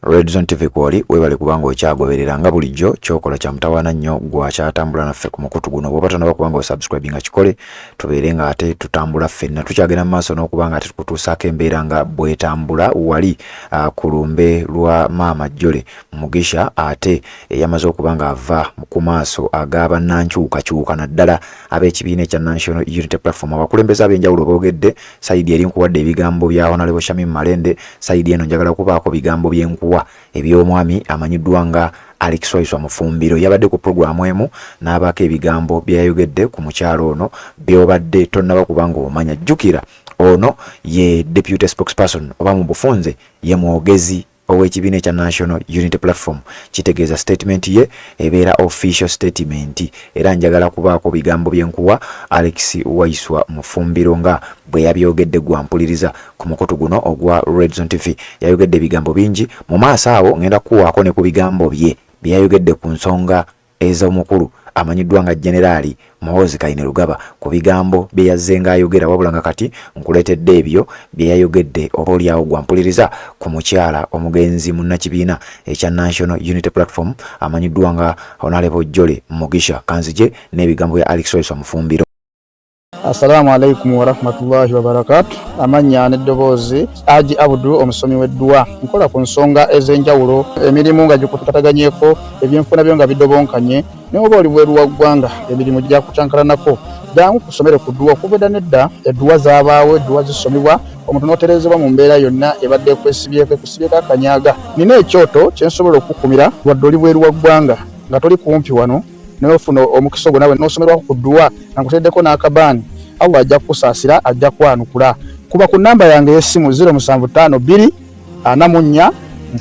Red Zone TV kwoli webale kubanga okyagoberera nga bulijjo kyokola kya mutawana nnyo gwa kyatambula naffe ku mukutu guno bw'oba tonaba kubanga osubscribinga kikole tubeere nga ate tutambula ffenna tukyagenda mu maaso n'okubanga ate tukutuusaako embeera nga bwetambula wali ku lumbe lwa maama Jole Mugisha ate yamaze okubanga ava ku maaso ag'abannankyukakyuka naddala ab'ekibiina ekya National Unity Platform abakulembeze ab'enjawulo boogedde sayidi eri nkuwadde ebigambo bya Honorable Shamim Malende sayidi eno njagala kubaako bigambo by'enkuwa eby'omwami amanyiddwa nga Alex Waiswa Mufumbiro yabadde ku programu emu n'abaako ebigambo byayogedde ku mukyalo ono byobadde tonnaba kubanga omanya jjukira ono ye deputy spokesperson oba mu bufunze ye mwogezi ow'ekibiina ekya National Unity Platform kitegeeza statement ye ebeera official statement era njagala kubaako bigambo by'enkuwa Alex Waiswa Mufumbiro nga bwe yabyogedde gwampuliriza ku mukutu guno ogwa Red Zone TV yayogedde ebigambo bingi mu maaso awo ngenda kuwaako ne ku bigambo bye byayogedde ku nsonga ez'omukulu amanyiddwa nga Generali Muhoozi Kainerugaba ku bigambo bye yazze ng'ayogera wabula nga kati nkuleetedde ebyo bye yayogedde oba oliawo gwampuliriza ku mukyala omugenzi munnakibiina ekya National Unity Platform amanyiddwa nga Honorable Jole Mugisha kanzije n'ebigambo bya Alex Waiswa Mufumbiro. Assalamu alaikum wa rahmatullahi wa barakatuh. Amanya n'eddoboozi Haji Abdul omusomi w'eddua nkola ku nsonga ez'enjawulo emirimu nga gikutukataganyeeko ebyenfuna byo nga bidobonkanye n'oba oli bweru wa ggwanga emirimu gya kucankalanako jangu kusomere ku ddua okuvudda nedda eddua zaabaawo eddua zisomibwa omuntu n'oterezebwa mu mbeera yonna ebadde ekusibyeko akanyaga nina ekyoto kyensobola okukumira wadde oli bweru wa ggwanga nga toli kumpi wano n'ofuna omukisa ogwo nawe n'osomerwako ku ddua nankuteddeko n'akabaani Allah ajja kusaasira ajja kwanukula kuba ku namba yange y'essimu 0752 44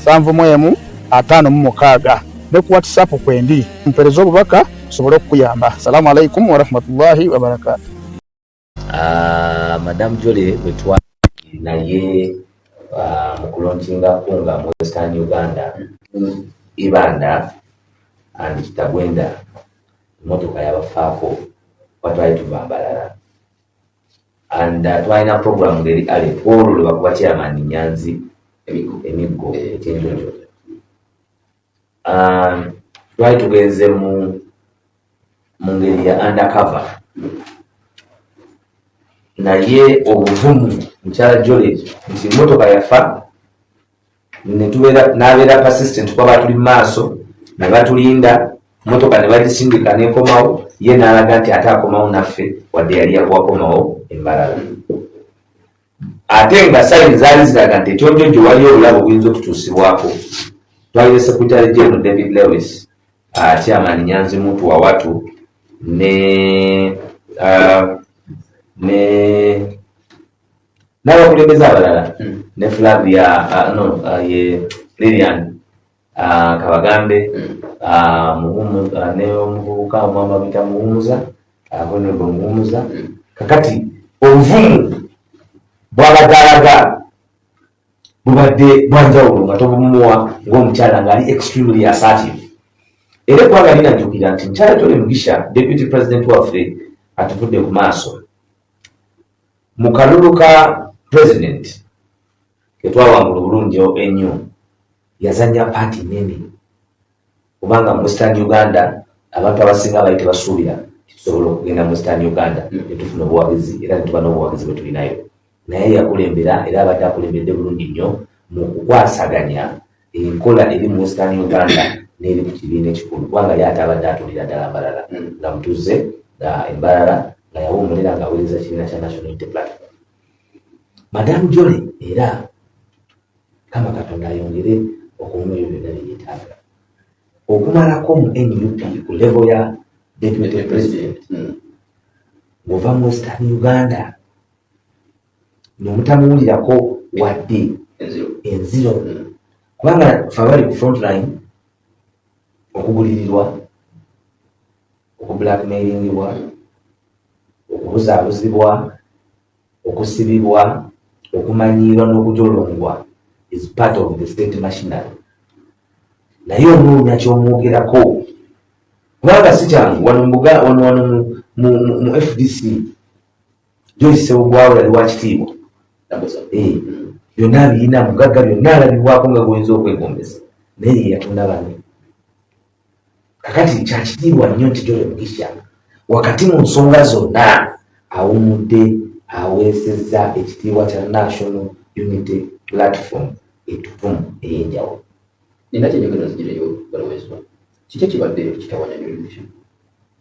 71 56 ne ku WhatsApp kwendi mpereza obubaka sobole okuyamba. Assalamu alaikum wa rahmatullahi wa barakatuh. Madam Jole bwetwa naye mu kulonkinga kunga mu Western Uganda Ibanda and Kitagwenda motoka yabafaako watwali tubambalala and twalina program ngeri ale polo lwebakuba chairman Nyanzi emiggo ekyenjojo twali tugenze mu ngeri ya undercover naye obuvumu mukyala Jole nti motoka yafa n'abeera persistent kuba batuli mu maaso ne batulinda motoka ne bagisindika n'ekomawo ye n'alaga nti ate akomawo naffe wadde yali yakuwakomawo embalala ate nga sayini zaali ziraga nti ekyonjojo waliyo obulabo obuyinza okutuusibwako. Twalire Secretary General David Lewis chairman Nyanzi muntu wa watu n'abakulembeze abalala ne Flavia ye Lilian Kabagambe n'omuvubuka omwama bita Muhumuza Honorable Muhumuza kakati obuvumu bwabadalaga bubadde bwanjawulo nga tobumuwa ng'omukyala ng'ali extremely assertive era eggwanga linajjukira nti mukyala Jole Mugisha Deputy President waffe atuvudde ku maaso mu kalulu ka President ketwawangula obulungi ennyo yazanya paati nene kubanga mu Western Uganda abantu abasinga bali tebasuubira tusobola okugenda mu Western Uganda netufuna obuwagizi era netuba n'obuwagizi bwe tulinayo naye yakulembera era abadde akulembedde bulungi nnyo mu kukwasaganya enkola eri mu Western Uganda n'eri ku kibiina ekikulu kubanga ye ate abadde atulira ddala Mbalala nga mutuze Embalala nga yawummulira ng'aweereza kibiina kya National Unity Platform. Madam Jole era kama Katonda ayongere okumuwa ebyo byonna byeyeetaaga okumalako mu NUP ku level ya Deputy President ng'ova mu Western Uganda n'omutamuwulirako wadde enziro kubanga fe abali ku frontline okugulirirwa okublackmailingibwa okubuzaabuzibwa okusibibwa okumanyiirwa n'okujolongwa is part of the state machinery naye onoonya ky'omwogerako kubanga si kyangu wano mu FDC Joyce Ogwawo yali wa kitiibwa byonna birina mugagga byonna alabibwako nga gwenza okwegombesa naye ye yatundabane. Kakati kyakitiibwa nnyo nti Joel Mugisha wakati mu nsonga zonna awumudde aweesezza ekitiibwa kya National Unity Platform etutumu ey'enjawulo. Nina kyenjagala nzigireyo balowezwa kiki ekibadde kitawanya Joel Mugisha?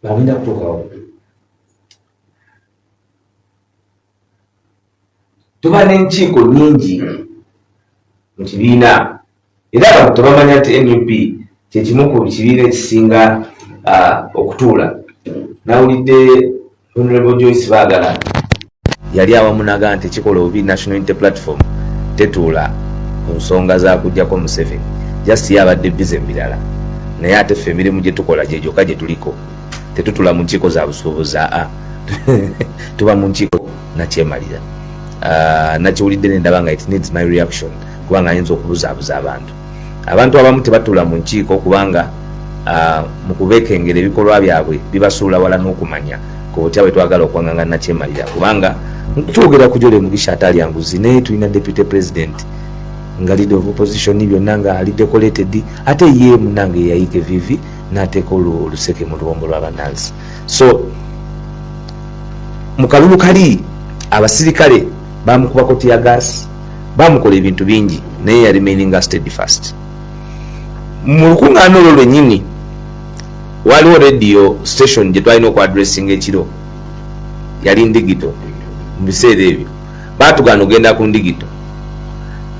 Bagenda kutuukawo. Tuba n'enkiiko nnyingi mu kibiina era abantu tebamanya nti NUP kyekimu ku kibiina ekisinga okutuula. Nawulidde Honorable Joyce Baagala yali awamu n'agamba nti ekikola obubi National Unity Platform tetuula ku nsonga za kujjako Museveni, just yabadde bize mu birala, naye ate ffe emirimu gye tukola gye gyokka gye tuliko, tetutula mu nkiiko za busuubuzi tuba mu nkiiko nakyemalira. Nakiwulidde ne ndaba nga it needs my reaction kubanga ayinza okubuzaabuza abantu abamu tebatula mu nkiiko kubanga mu kubeekengera ebikolwa byabwe bibasuula wala n'okumanya kotya bwe twagala okwanganga nakyemalira, kubanga twogera ku Joel Mugisha atali nguzi naye tulina deputy president nga leader of opposition byonna nga ali decorated ate ye munange yayike vivi n'ateeka oluseke mu luwombo lw'abannansi. So mu kalulu kali abasirikale bamukubako tear gas, bamukola ebintu bingi naye ya remaining steadfast. Mu lukuŋŋaana olwo lwennyini waliwo radio station gye twalina okwadressinga ekiro, yali ndigito mu biseera ebyo, baatugaana ogenda ku ndigito,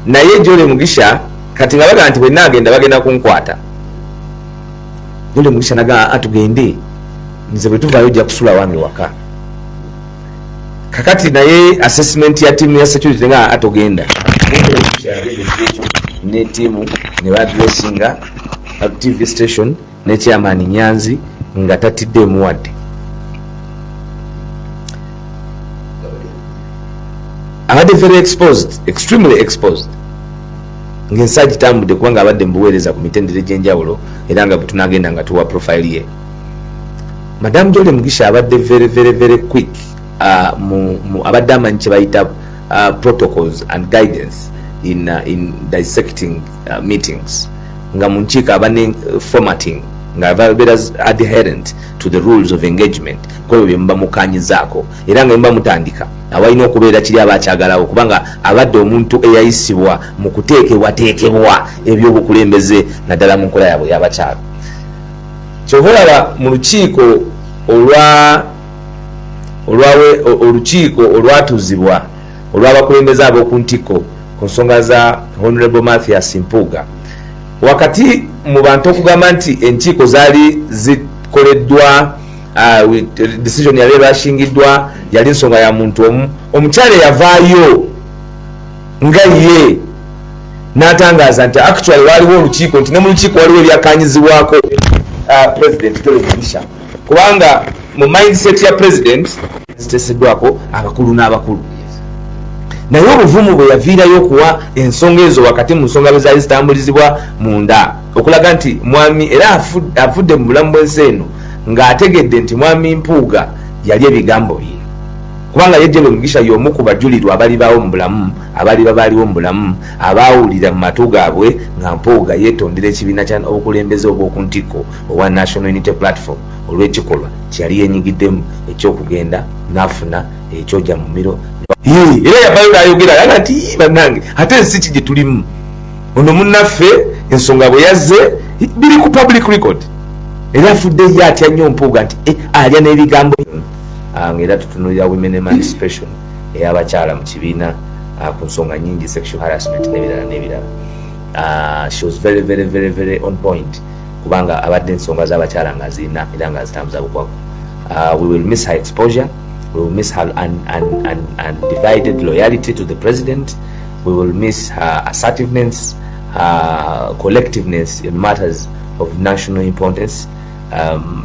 naye Joel Mugisha kati nga bagamba nti bwe naagenda bagenda kunkwata. Joel Mugisha nagamba atugende, nze bwe tuvaayo ojja kusula wange waka. Kakati naye assessment ya timu ya security nga atogenda ne timu ne badressinga TV station ne chairman Nyanzi nga tatidde muwadde. Abadde very exposed, extremely exposed. Ng'ensaji tambudde kubanga abadde mbuweereza ku mitendera egy'enjawulo era nga bwe tunagenda nga tuwa profile ye. Madam Joel Mugisha abadde very quick abadde amanyi kye bayita protocols and guidance in dissecting meetings nga mu nkiiko abane formatting nga babeera adherent to the rules of engagement kwebyo bye muba mukanyizaako era nga muba mutandika awalina okubeera kiri abakyagalawo kubanga abadde omuntu eyayisibwa mu kuteekebwateekebwa ebyobukulembeze naddala mu nkola yaabwe y'abakyalo. Kyova olaba mu lukiiko olukiiko olwatuuzibwa olw'abakulembeze ab'oku ntikko ku nsonga za Honorable Mathias Mpuuga, wakati mu bantu okugamba nti enkiiko zaali zikoleddwa decision yali bashingiddwa yali nsonga ya muntu omu, omukyala yavaayo nga ye n'atangaaza nti actually waliwo olukiiko, nti ne mu lukiiko waliwo ebyakanyizibwako President Joel Mugisha kubanga mu mindset ya president ziteeseddwako abakulu n'abakulu, naye obuvumu bwe yaviirayo okuwa ensonga ezo wakati mu nsonga bwe zaali zitambulizibwa munda okulaga nti mwami era afudde mu bulamu bw'ensi eno ng'ategedde nti mwami Mpuuga yali ebigambo bye kubanga ye Joel Mugisha y'omu ku bajulirwa abalibawo mu bulamu baaliwo mu bulamu abaawulira mu matu gaabwe nga Mpuuga yeetondera ekibiina kya obukulembeze obw'oku ntikko obwa National Unity Platform olw'ekikolwa kyeyali yenyigiddemu ekyokugenda n'afuna ekyojja mu miro era yavayo n'ayogera yaga nti bannange ate ensi ki gye tulimu ono munnaffe ensonga bwe yazze biri ku public record era afudde ye atya nnyo Mpuuga nti alya n'ebigambo ng'era tutunulira women emancipation ey'abakyala mu kibiina ku nsonga nyingi, sexual harassment n'ebirala. She was very on point kubanga abadde ensonga z'abakyala nga zirina era nga zitambuza bukwaku. We will miss her exposure, we will miss her undivided loyalty to the president, we will miss her assertiveness, her collectiveness in matters of national importance.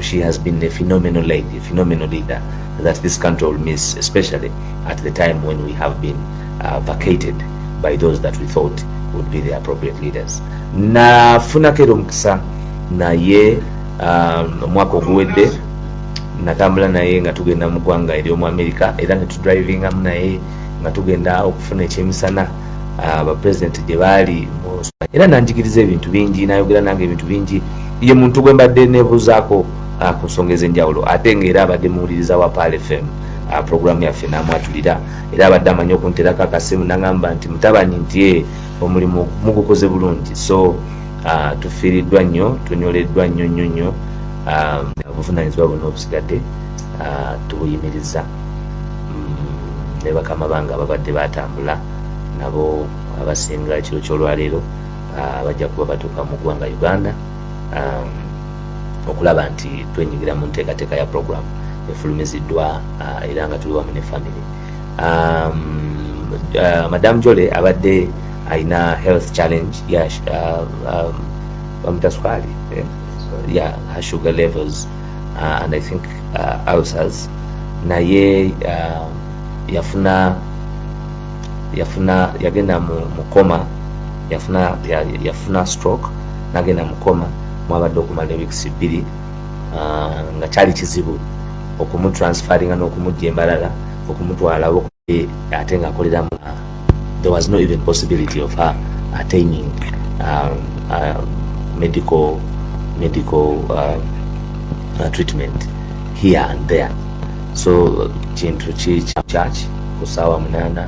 She has been a phenomenal lady, a phenomenal leader that this country will miss, especially at the time when we have been vacated by those that we thought would be the appropriate leaders. Nafuna kero mukisa naye omwaka oguwedde natambula naye nga tugenda mu ggwanga ery'omu America era ne tudrivingamu naye nga tugenda okufuna ekyemisana abapresident gye baali era nanjigiriza ebintu bingi, nayogera nange ebintu bingi. Ye muntu gwe mbadde nebuuzaako ku nsonga ez'enjawulo, ate ng'era abadde muwuliriza wa Pal FM programu yaffe n'amwatulira, era abadde amanyi okunterako akasimu n'agamba nti mutabani nti omulimu mugukoze bulungi. So tufiiriddwa nnyo, tunyoleddwa nnyo obuvunaanyizibwa bonna obusigadde tubuyimiriza. Ne bakama bange ababadde batambula nabo abasinga ekiro ky'olwaleero bajja kuba batuuka mu ggwanga Uganda okulaba nti twenyingira mu nteekateeka ya programu efulumiziddwa era nga tuli wamu ne family. Madam Jole abadde alina health challenge bamuta sukali, her sugar levels and I think ulcers, naye yagenda mu koma, yafuna stroke nagenda mu koma, mwabadde okumala weeks 2 nga kyali kizibu okumutransferinga n'okumujja Embalala okumutwala ate nga akolera there was no even possibility of her attaining medical treatment here and there. So kintu church kusawa 8.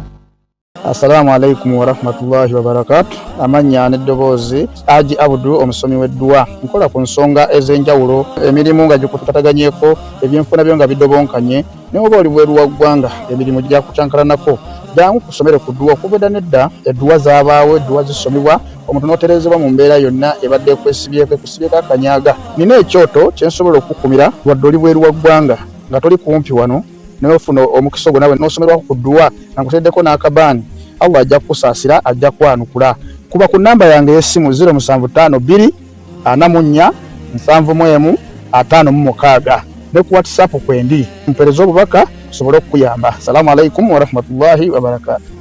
Assalamu alaikum wa rahmatullahi wa barakatuh. Amanya n'eddoboozi Haji Abudu omusomi w'eddua. Nkola ku nsonga ez'enjawulo, emirimu nga gikutukaganyeeko, ebyenfuna byo nga bidobonkanye, ne oba oli bweru wa ggwanga emirimu gya kucankalanako. Jangu kusomere ku ddua kubeda nedda eddua zaabaawo, eddua zisomebwa omuntu n'oterezebwa mu mbeera yonna ebadde kwesibyeko akanyaaga. Nina ekyoto kye nsobola okukumira wadde oli bweru wa ggwanga nga toli kumpi wano n'ofuna omukisa ogwo nawe n'osomerwako ku ddua nga nkuteddeko n'akabaani. Allah ajja kukusaasira, ajja kwanukula. Kuba ku namba yange y'essimu 0752 44 71 56 ne ku WhatsApp kwendi mpereza obubaka sobole okuyamba. Assalamu alaikum wa rahmatullahi wa barakatuh.